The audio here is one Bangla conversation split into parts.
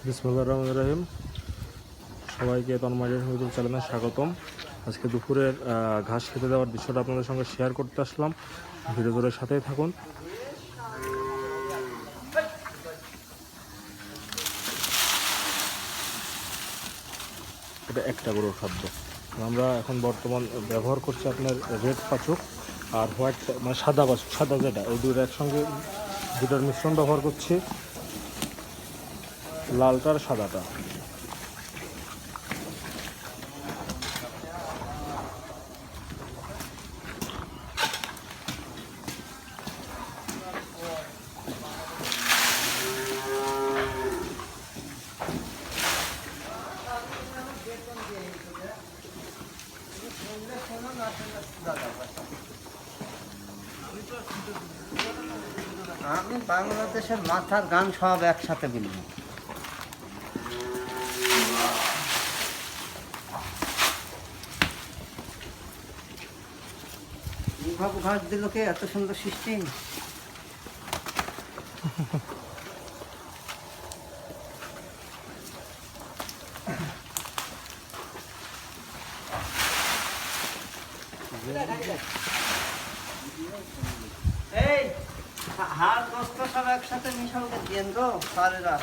বিসমিল্লাহির রহমানির রহিম। সবাইকে তন্ময়ের ইউটিউব চ্যানেলে স্বাগতম। আজকে দুপুরের ঘাস খেতে দেওয়ার দৃশ্যটা আপনাদের সঙ্গে শেয়ার করতে আসলাম। ভিডিও জোরের সাথেই থাকুন। এটা একটা গরুর খাদ্য। আমরা এখন বর্তমান ব্যবহার করছি আপনার রেড পাচক আর হোয়াইট, মানে সাদা পাচক, সাদা যেটা, এই দুটো একসঙ্গে দুটার মিশ্রণ ব্যবহার করছি, লালটার সাদাটা। আমি বাংলাদেশের মাথার গান সব একসাথে বলবো। ঘাস দিল কে এত সুন্দর সিস্টেম। এই হাড় গোস্ত সব একসাথে মিশালকে দিয়েন তো সারেরা।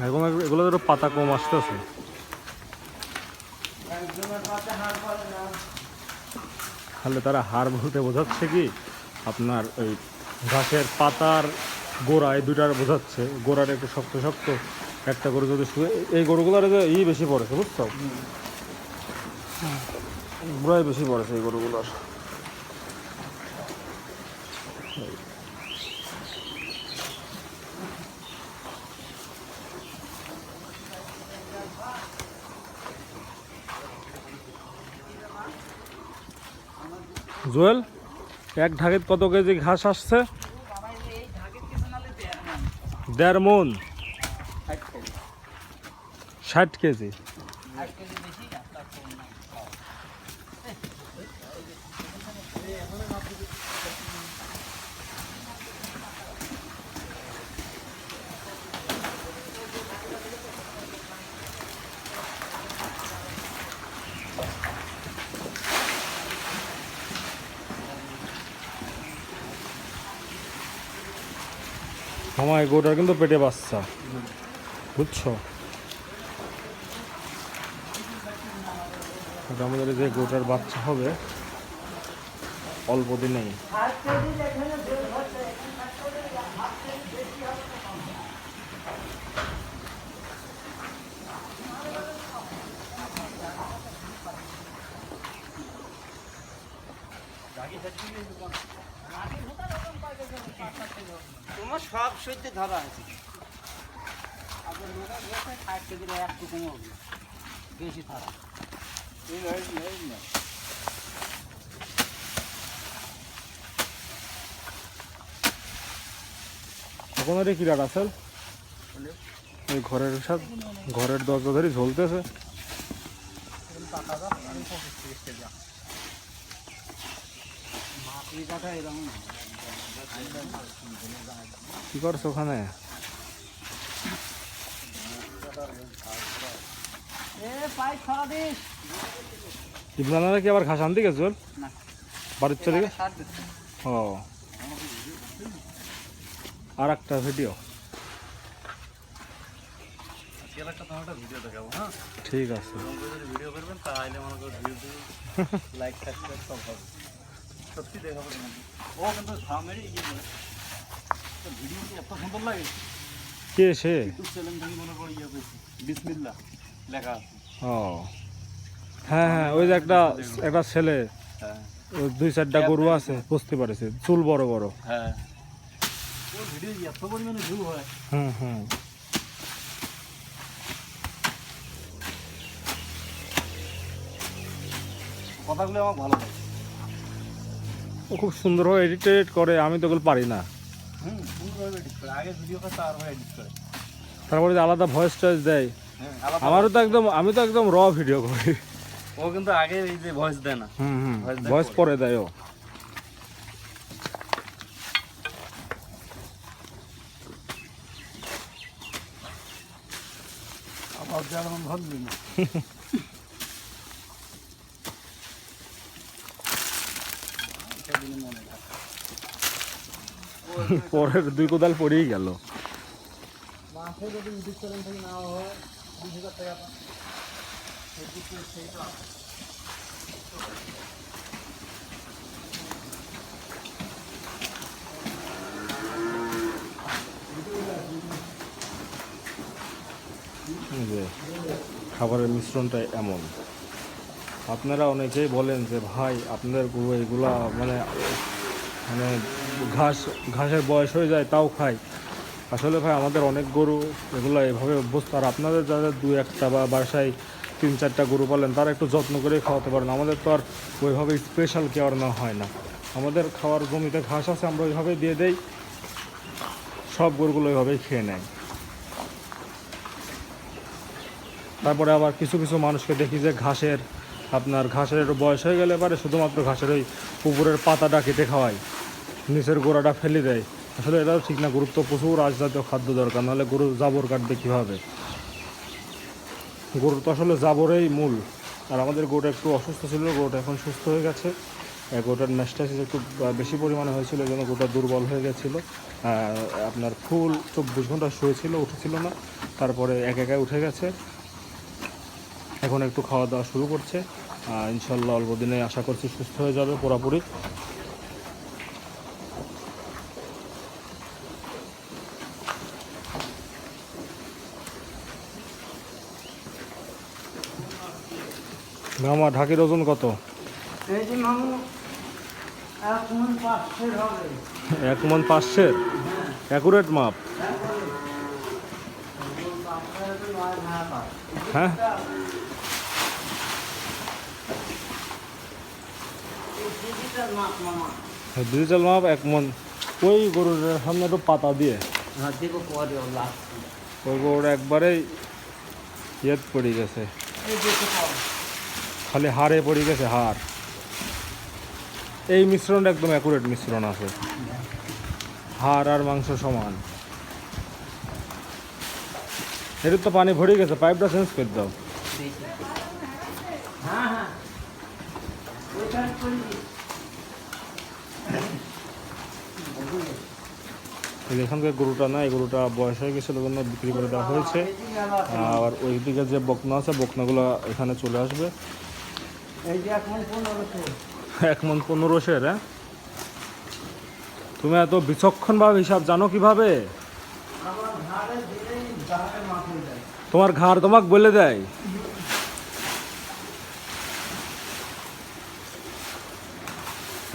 এখন এগুলো তো পাতা কম আসতেছে। একজনের পাতে হাড় পড়ে না। তাহলে তারা হাড় বলতে বোঝাচ্ছে কি আপনার ওই ঘাসের পাতার গোড়া, এই দুইটার বোঝাচ্ছে। গোড়াটা একটু শক্ত শক্ত, একটা গরু যদি এই গরুগুলোর বেশি পড়েছে, বুঝছো? গোড়ায় বেশি পড়েছে এই গরুগুলোর। জুয়েল, এক ঢাকিত কত কেজি ঘাস আসছে? 1.5 মণ। 60 কেজি। আমার গরুটার কিন্তু পেটে বাচ্চা, বুঝছো? আমাদের যে গরুটার বাচ্চা হবে অল্প দিনেই। তোমার সব সহ্য ধরা আছে। বেশি ধরা ওখানে কি রাত আছে? ওই ঘরের দরজা ধরে ঝলতেছে। কি করছো ওখানে? ইমরানারা কি আবার ঘাস আনতে গেছে বাড়ির চলে গেছে? ও, আর একটা ভিডিও। ঠিক আছে। ভিডিও করবেন তাহলে মনে করো লাইক সাবস্ক্রাইব সব হবে। সত্যি দেখাবো তোমাকে। ও কিন্তু সামনেই ভিডিও এত সুন্দর লাগে। কে সে? ইউটিউব চ্যানেল থেকে মনে করি বিসমিল্লাহ লেখা আছে। ও হ্যাঁ হ্যাঁ, ওই যে একটা ছেলে, হ্যাঁ, 2-4টা গরু আছে, বুঝতে পারছে, চুল বড় বড়। হ্যাঁ, ওর ভিডিও এত পরিমাণে ভিউ হয়। হুম হুম। কথাগুলো আমার ভালো লাগে। ও খুব সুন্দরভাবে এডিট করে, আমি তো ওগুলো পারি না। সুন্দরভাবে এডিট করে, আগে ভিডিও করতে আর এডিট করে, তারপরে যে আলাদা ভয়েস টয়েস দেয়। আমারও তো একদম, আমি তো একদম র ভিডিও করি। ও কিন্তু আগে এই যে ভয়েস দেয় না। হুম হুম, ভয়েস পরে দেয় ও। অজ্ঞান ধরলি না মনে থাকে পরের 2 কোদাল পড়েই গেল। মাসে যদি ইউটিউব চ্যানেল থেকে নেওয়া হয় 20,000 টাকা পান। সেইটা এই যে খাবারের মিশ্রণটা এমন। আপনারা অনেকেই বলেন যে ভাই আপনাদের গরু এগুলা মানে মানে ঘাসের বয়স হয়ে যায় তাও খায়। আসলে ভাই আমাদের অনেক গরু এগুলো এভাবে অভ্যস্ত। আর আপনাদের যাদের 2-1টা বা বাসায় 3-4টা গরু পালেন তারা একটু যত্ন করে খাওয়াতে পারেন। আমাদের তো আর ওইভাবে স্পেশাল কেয়ার নেওয়া হয় না। আমাদের খাওয়ার জমিতে ঘাস আছে, আমরা ওইভাবেই দিয়ে দেই, সব গরুগুলো ওইভাবেই খেয়ে নেয়। তারপরে আবার কিছু কিছু মানুষকে দেখি যে ঘাসের একটু বয়স হয়ে গেলে এবারে শুধুমাত্র ঘাসের ওই উপরের পাতাটা কেটে খাওয়ায়, নিচের গোড়াটা ফেলে দেয়। আসলে এটাও ঠিক না, গুরুত্ব প্রচুর আঁশ জাতীয় খাদ্য দরকার, নাহলে গরু জাবর কাটবে কীভাবে? গরু তো আসলে জাবরেই মূল। আর আমাদের গরুটা একটু অসুস্থ ছিল, গরুটা এখন সুস্থ হয়ে গেছে। গরুটার ম্যাস্টাইসিস একটু বেশি পরিমাণে হয়েছিল, এই জন্য গরুটা দুর্বল হয়ে গেছিলো। আপনার ফুল 24 ঘন্টা শুয়েছিল, উঠেছিল না, তারপরে একাই উঠে গেছে। এখন একটু খাওয়া দাওয়া শুরু করছে, ইনশাল্লাহ অল্প দিনে আশা করছি সুস্থ হয়ে যাবে পুরোপুরি। মামা ঢাকির ওজন কত? এই যে মামু 1 মণ 500 হবে। 1 মণ 500? অ্যাকুরেট মাপ? হ্যাঁ, ডিজিটাল মাপ 1 মণ। ওই গরুর সামনে একটু পাতা দিয়ে ওই গরুটা একবারেই ইয়েত পড়ে গেছে, খালি হাড়ে পড়ে গেছে, হাড়। এই মিশ্রণটা একদম অ্যাকুরেট মিশ্রণ আছে, হাড় আর মাংস সমান। এর তো পানি ভরে গেছে, পাইপটা চেঞ্জ করে দাও। এখানকার গরুটা না, এই গরুটা বয়স হয়ে গেছিল, জন্য বিক্রি করে দেওয়া হয়েছে। আর ওই দিকে যে বকনা আছে, বকনাগুলো এখানে চলে আসবে। এই যে 1 মণ 1500। 1 মণ 1500? হ্যাঁ, তুমি এত বিচক্ষণভাবে হিসাব জানো কিভাবে? আমার ঘাড়ে দিলেই ঘাড়ে মাপ হয়ে যায়। তোমার ঘাড় তোমাকে বলে দেয়?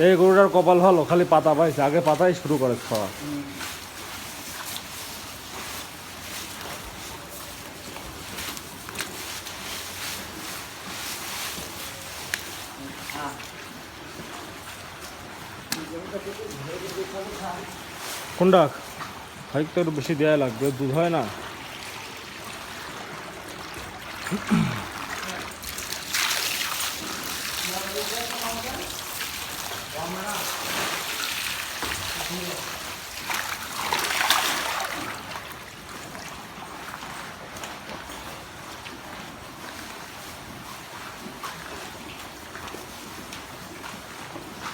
এই গরুটার কপাল ভালো, খালি পাতা পাইছে, আগে পাতাই শুরু করে খাওয়া। কোনটা খাই তো একটু বেশি দেওয়া লাগবে, দুধ হয় না।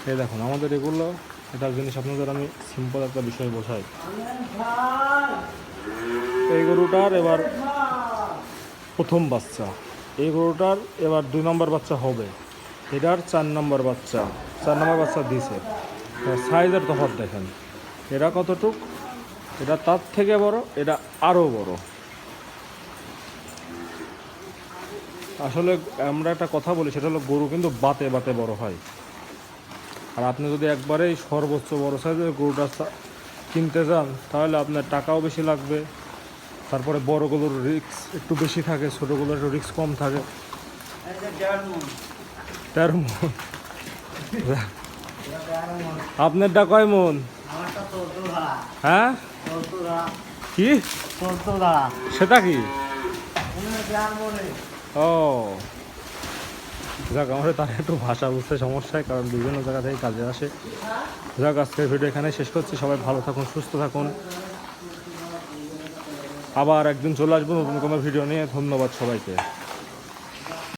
এই দেখুন আমাদের এগুলো, এটা জিনিস আপনাদের আমি সিম্পল একটা বিষয় বোঝাই। এই গরুটার এবার প্রথম বাচ্চা, এই গরুটার এবার 2 নম্বর বাচ্চা হবে, এটার 4 নম্বর বাচ্চা, 4 নম্বর বাচ্চা দিছে। সাইজের তফাৎ দেখেন, এরা কতটুক, এটা তার থেকে বড়, এটা আরও বড়। আসলে আমরা একটা কথা বলি, সেটা হলো গরু কিন্তু বাতে বাতে বড় হয়। আর আপনি যদি একবারেই সর্বোচ্চ বড় সাইজের গরুটা কিনতে যান, তাহলে আপনার টাকাও বেশি লাগবে, তারপরে বড়গুলোর রিস্ক একটু বেশি থাকে, ছোটোগুলোর একটু রিস্ক কম থাকে। 13 মণ? আপনারটা কয় মণ? হ্যাঁ, কি সেটা কি? ও যাক, আমাদের তার একটু ভাষা বুঝতে সমস্যায়, কারণ বিভিন্ন জায়গা থেকে কাজে আসে। যাক, আজকের ভিডিও এখানে শেষ করছি। সবাই ভালো থাকুন, সুস্থ থাকুন। আবার একদিন চলে আসবো নতুন কোনো ভিডিও নিয়ে। ধন্যবাদ সবাইকে।